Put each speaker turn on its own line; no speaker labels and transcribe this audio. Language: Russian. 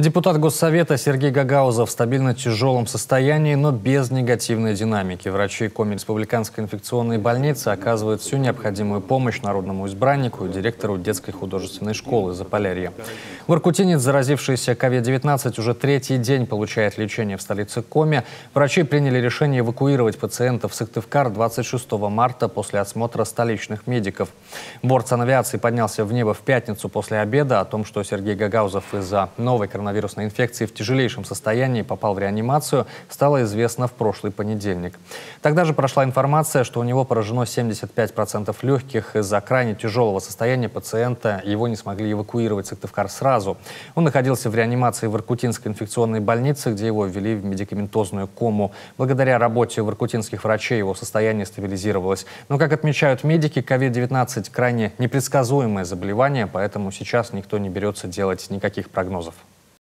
Депутат Госсовета Сергей Гагаузов в стабильно тяжелом состоянии, но без негативной динамики. Врачи Коми республиканской инфекционной больницы оказывают всю необходимую помощь народному избраннику и директору детской художественной школы Заполярья. Воркутинец, заразившийся COVID-19, уже третий день получает лечение в столице Коми. Врачи приняли решение эвакуировать пациентов в Сыктывкар 26 марта после осмотра столичных медиков. Борт санавиации поднялся в небо в пятницу после обеда. О том, что Сергей Гагаузов из-за новой коронавирусной инфекции в тяжелейшем состоянии попал в реанимацию, стало известно в прошлый понедельник. Тогда же прошла информация, что у него поражено 75% легких. Из-за крайне тяжелого состояния пациента его не смогли эвакуировать в Сыктывкар сразу. Он находился в реанимации в Воркутинской инфекционной больнице, где его ввели в медикаментозную кому. Благодаря работе воркутинских врачей его состояние стабилизировалось. Но, как отмечают медики, COVID-19 крайне непредсказуемое заболевание, поэтому сейчас никто не берется делать никаких прогнозов.